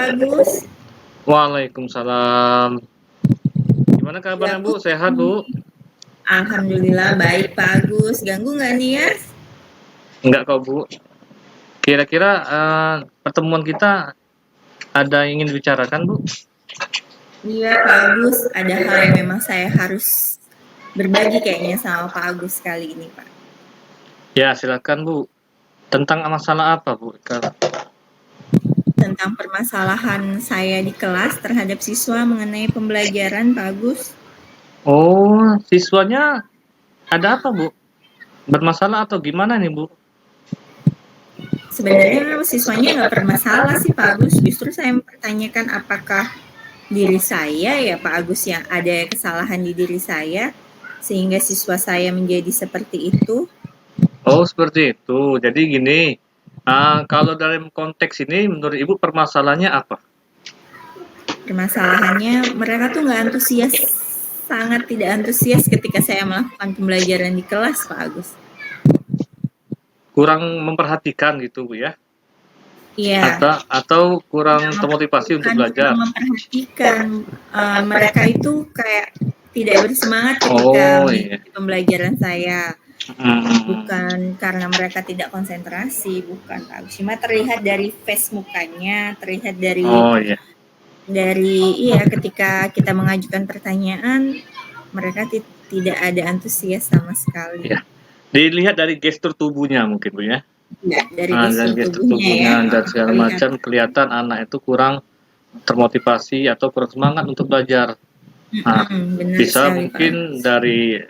Pak Agus. Waalaikumsalam. Gimana kabarnya Ganggu? Bu? Sehat Bu? Alhamdulillah baik Pak Agus. Ganggu nggak nih ya? Enggak kok Bu. Kira-kira pertemuan kita ada yang ingin dibicarakan Bu? Iya Pak Agus, ada hal yang memang saya harus berbagi kayaknya sama Pak Agus kali ini Pak. Ya silakan Bu. Tentang masalah apa Bu? Tentang permasalahan saya di kelas terhadap siswa mengenai pembelajaran Pak Agus. Oh, siswanya ada apa Bu? Bermasalah atau gimana nih Bu? Sebenarnya siswanya nggak bermasalah sih Pak Agus. Justru saya mempertanyakan apakah diri saya ya Pak Agus yang ada kesalahan di diri saya sehingga siswa saya menjadi seperti itu. Oh seperti itu. Jadi gini, kalau dalam konteks ini menurut Ibu permasalahannya apa? Permasalahannya mereka tuh nggak antusias, sangat tidak antusias ketika saya melakukan pembelajaran di kelas Pak Agus. Kurang memperhatikan gitu Bu ya? Iya. Atau kurang termotivasi untuk belajar? Memperhatikan mereka itu kayak tidak bersemangat ketika mengikuti pembelajaran saya. Bukan karena mereka tidak konsentrasi, bukan Pak Agus. Cuma terlihat dari face mukanya, terlihat dari ketika kita mengajukan pertanyaan, mereka tidak ada antusias sama sekali. Ya. Dilihat dari gestur tubuhnya mungkin Bu ya? Ya, dari gestur tubuhnya dan segala macam kelihatan anak itu kurang termotivasi atau kurang semangat untuk belajar. Nah, bisa mungkin dari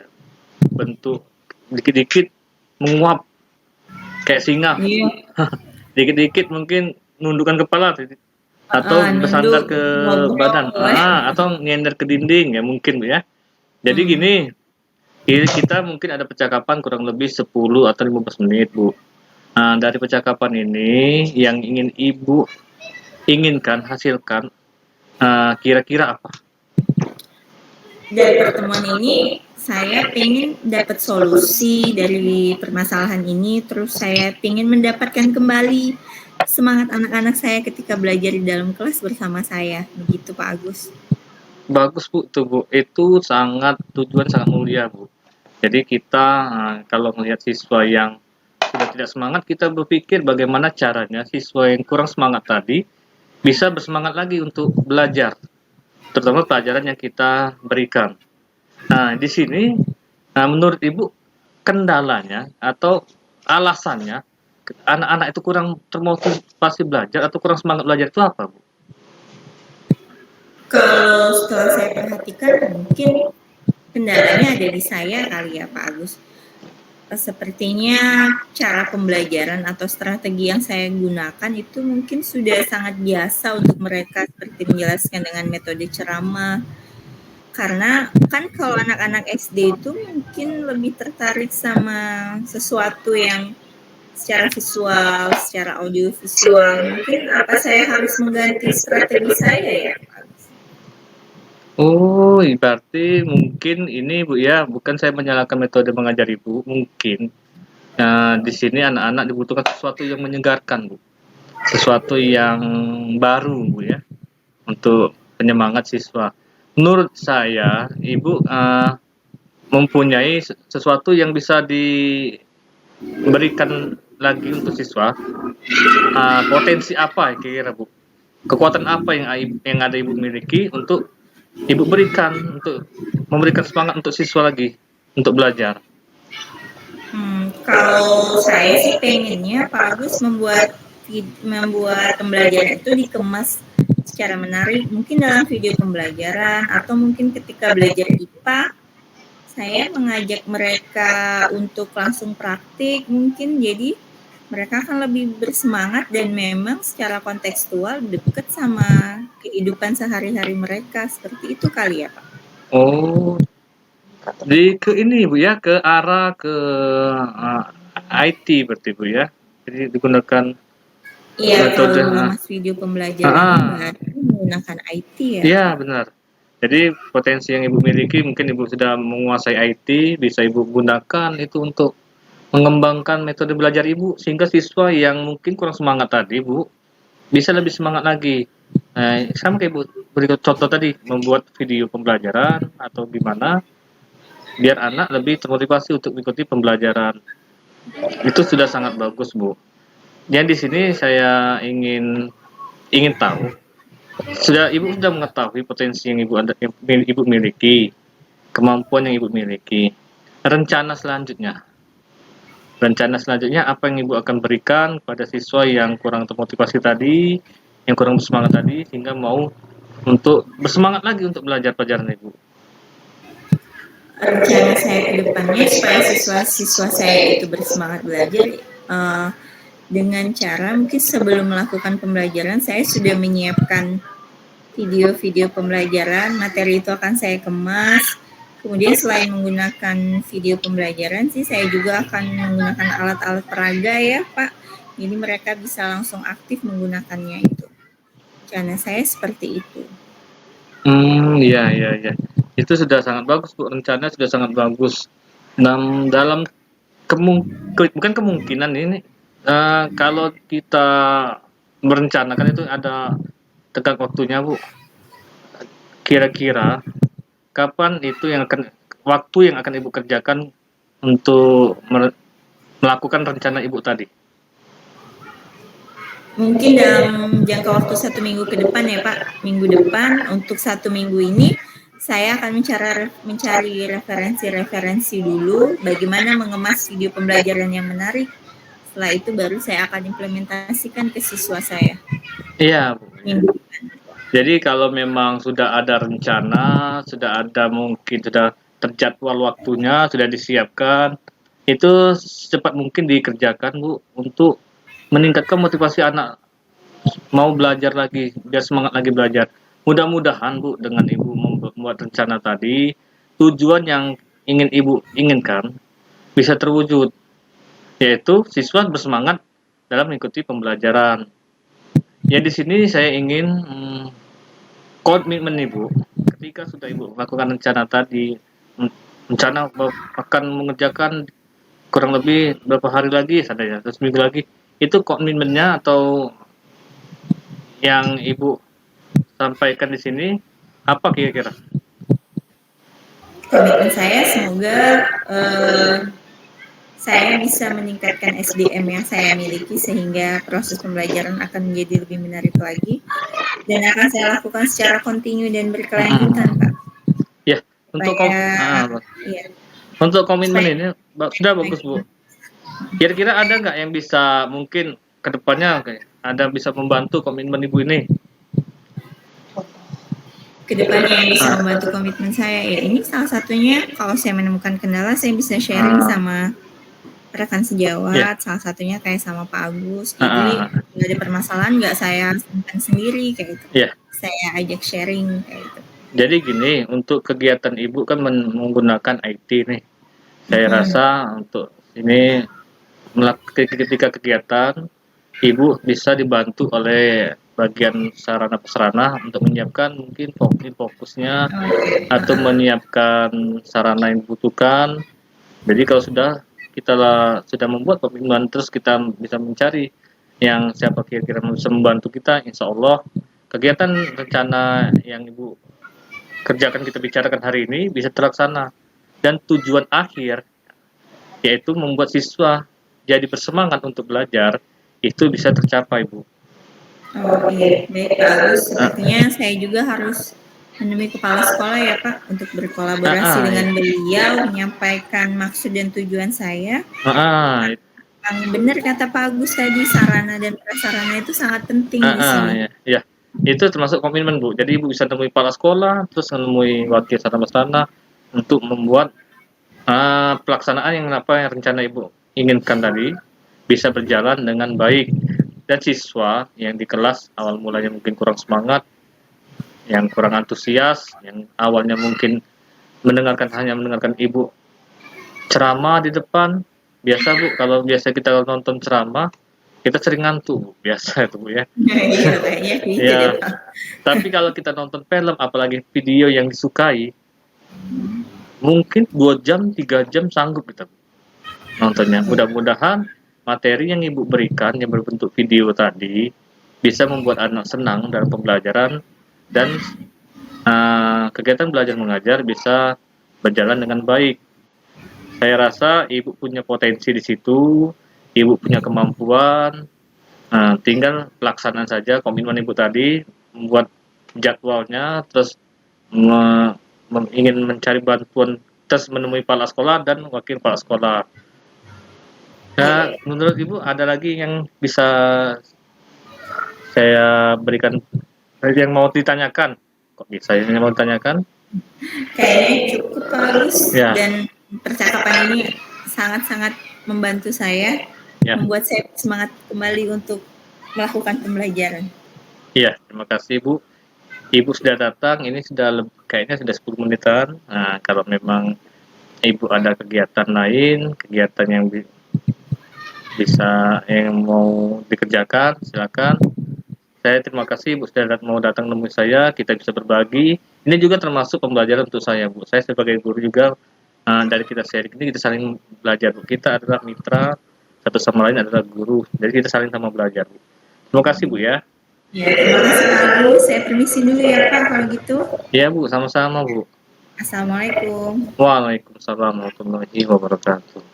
bentuk dikit-dikit menguap kayak singa. Dikit-dikit mungkin nundukkan kepala atau bersandar ke badan, atau nyender ke dinding ya mungkin Bu ya. Jadi gini, kita mungkin ada percakapan kurang lebih 10 atau 15 menit Bu. Nah, dari percakapan ini yang ingin Ibu inginkan hasilkan kira-kira apa? Dari pertemuan ini saya ingin dapat solusi dari permasalahan ini, terus saya ingin mendapatkan kembali semangat anak-anak saya ketika belajar di dalam kelas bersama saya, begitu Pak Agus. Bagus Bu, tuh Bu, itu tujuan sangat mulia Bu. Jadi kita kalau melihat siswa yang sudah tidak semangat, kita berpikir bagaimana caranya siswa yang kurang semangat tadi bisa bersemangat lagi untuk belajar, terutama pelajaran yang kita berikan. Nah, di sini menurut Ibu kendalanya atau alasannya anak-anak itu kurang termotivasi belajar atau kurang semangat belajar itu apa Bu? Kalau setelah saya perhatikan mungkin kendalanya ada di saya kali ya Pak Agus. Sepertinya cara pembelajaran atau strategi yang saya gunakan itu mungkin sudah sangat biasa untuk mereka, seperti menjelaskan dengan metode ceramah. Karena kan kalau anak-anak SD itu mungkin lebih tertarik sama sesuatu yang secara visual, secara audio visual. Mungkin apa saya harus mengganti strategi saya ya Pak Agus? Oh, berarti mungkin ini Bu ya, bukan saya menyalahkan metode mengajar Ibu, mungkin di sini anak-anak dibutuhkan sesuatu yang menyegarkan Bu, sesuatu yang baru Bu ya, untuk penyemangat siswa. Menurut saya, Ibu mempunyai sesuatu yang bisa diberikan lagi untuk siswa. Potensi apa kira-kira Bu? Kekuatan apa yang ada Ibu miliki untuk Ibu berikan untuk memberikan semangat untuk siswa lagi untuk belajar? Kalau saya sih pengennya Pak Agus membuat pembelajaran itu dikemas secara menarik, mungkin dalam video pembelajaran atau mungkin ketika belajar IPA saya mengajak mereka untuk langsung praktik, mungkin jadi mereka akan lebih bersemangat dan memang secara kontekstual dekat sama kehidupan sehari-hari mereka, seperti itu kali ya Pak? Oh, ke ini Bu ya, ke arah ke IT berarti Bu ya, jadi digunakan metode video pembelajaran menggunakan IT ya? Iya benar. Jadi potensi yang Ibu miliki mungkin Ibu sudah menguasai IT, bisa Ibu gunakan itu untuk mengembangkan metode belajar Ibu, sehingga siswa yang mungkin kurang semangat tadi Bu, bisa lebih semangat lagi. Sama kayak Ibu berikut contoh tadi, membuat video pembelajaran atau gimana, biar anak lebih termotivasi untuk mengikuti pembelajaran. Itu sudah sangat bagus, Bu. Yang di sini saya ingin tahu, Ibu sudah mengetahui potensi yang Ibu miliki, kemampuan yang Ibu miliki. Rencana selanjutnya apa yang Ibu akan berikan pada siswa yang kurang termotivasi tadi, yang kurang bersemangat tadi, sehingga mau untuk bersemangat lagi untuk belajar pelajaran Ibu? Rencana saya ke depannya supaya siswa-siswa saya itu bersemangat belajar, dengan cara mungkin sebelum melakukan pembelajaran saya sudah menyiapkan video-video pembelajaran, materi itu akan saya kemas. Kemudian selain menggunakan video pembelajaran sih, saya juga akan menggunakan alat-alat peraga ya Pak. Jadi mereka bisa langsung aktif menggunakannya itu. Rencana saya seperti itu. Iya. Itu sudah sangat bagus, Bu. Rencana sudah sangat bagus. Dalam bukan kemungkinan ini, kalau kita merencanakan itu ada tenggat waktunya, Bu. Kira-kira kapan waktu yang akan Ibu kerjakan untuk melakukan rencana Ibu tadi? Mungkin dalam jangka waktu 1 minggu ke depan ya Pak. Minggu depan untuk 1 minggu ini saya akan mencari referensi-referensi dulu bagaimana mengemas video pembelajaran yang menarik. Setelah itu baru saya akan implementasikan ke siswa saya. Iya, Bu. Jadi kalau memang sudah ada rencana, sudah terjadwal waktunya, sudah disiapkan, itu secepat mungkin dikerjakan, Bu, untuk meningkatkan motivasi anak mau belajar lagi, biar semangat lagi belajar. Mudah-mudahan, Bu, dengan Ibu membuat rencana tadi, tujuan yang ingin Ibu inginkan bisa terwujud, yaitu siswa bersemangat dalam mengikuti pembelajaran. Ya di sini saya ingin komitmen Ibu, ketika sudah Ibu melakukan rencana tadi, rencana akan mengerjakan kurang lebih berapa hari lagi, seandainya terus minggu lagi, itu komitmennya atau yang Ibu sampaikan di sini apa kira-kira? Komitmen saya semoga saya bisa meningkatkan SDM yang saya miliki sehingga proses pembelajaran akan menjadi lebih menarik lagi dan akan saya lakukan secara kontinu dan berkelanjutan, Pak. Ya, untuk komitmen ini sudah bagus, Bu. Kira-kira ada nggak yang bisa mungkin kedepannya ada bisa membantu komitmen Ibu ini? Kedepannya yang bisa membantu komitmen saya ya ini salah satunya kalau saya menemukan kendala saya bisa sharing sama rekan sejawat, salah satunya kayak sama Pak Agus. Jadi nggak ada permasalahan nggak saya simpan sendiri kayak itu. Saya ajak sharing kayak itu. Jadi gini, untuk kegiatan Ibu kan menggunakan IT nih. Saya rasa untuk ini ketika kegiatan Ibu bisa dibantu oleh bagian sarana prasarana untuk menyiapkan mungkin fokusnya atau menyiapkan sarana yang dibutuhkan. Jadi kalau kita sudah membuat komitmen, terus kita bisa mencari yang siapa kira-kira bisa membantu kita, insya Allah kegiatan rencana yang Ibu kerjakan, kita bicarakan hari ini bisa terlaksana, dan tujuan akhir yaitu membuat siswa jadi bersemangat untuk belajar itu bisa tercapai, Bu. Oh iya, baik Pak Agus. Sepertinya saya juga harus menemui kepala sekolah ya Pak untuk berkolaborasi dengan beliau menyampaikan maksud dan tujuan saya. Yang benar kata Pak Agus tadi, sarana dan prasarana itu sangat penting di sini. Ya. Itu termasuk komitmen, Bu. Jadi Ibu bisa temui kepala sekolah, terus menemui wakil sarana prasarana untuk membuat pelaksanaan yang rencana Ibu inginkan tadi bisa berjalan dengan baik, dan siswa yang di kelas awal mulanya mungkin kurang semangat, yang kurang antusias, yang awalnya mungkin hanya mendengarkan Ibu ceramah di depan. Biasa, Bu, kalau biasa kita nonton ceramah kita sering ngantuk, Bu. Biasa itu, Bu, ya. Ya. Tapi kalau kita nonton film, apalagi video yang disukai, mungkin 2 jam, 3 jam sanggup kita nontonnya. Mudah-mudahan materi yang Ibu berikan yang berbentuk video tadi bisa membuat anak senang dalam pembelajaran dan kegiatan belajar mengajar bisa berjalan dengan baik. Saya rasa ibu punya potensi di situ, ibu punya kemampuan, tinggal pelaksanaan saja komitmen ibu tadi, membuat jadwalnya, terus ingin mencari bantuan, terus menemui kepala sekolah dan wakil kepala sekolah. Nah, menurut ibu ada lagi yang bisa saya berikan, yang mau ditanyakan? Kok bisa yang mau ditanyakan? Kayaknya cukup Pak Agus, Ya. dan percakapan ini sangat-sangat membantu saya, membuat saya semangat kembali untuk melakukan pembelajaran. Iya, terima kasih Bu. Ibu sudah datang, ini sudah kayaknya sudah 10 menitan. Nah, kalau memang Ibu ada kegiatan lain, kegiatan yang bisa yang mau dikerjakan, silakan. Saya terima kasih Bu sudah mau datang menemui saya, kita bisa berbagi. Ini juga termasuk pembelajaran untuk saya Bu. Saya sebagai guru juga, dari kita sharing ini kita saling belajar Bu. Kita adalah mitra, satu sama lain adalah guru. Jadi kita saling sama belajar Bu. Terima kasih Bu ya. Ya, terima kasih Pak Agus. Saya permisi dulu ya Pak kalau gitu. Iya Bu, sama-sama Bu. Assalamualaikum. Waalaikumsalam warahmatullahi wabarakatuh.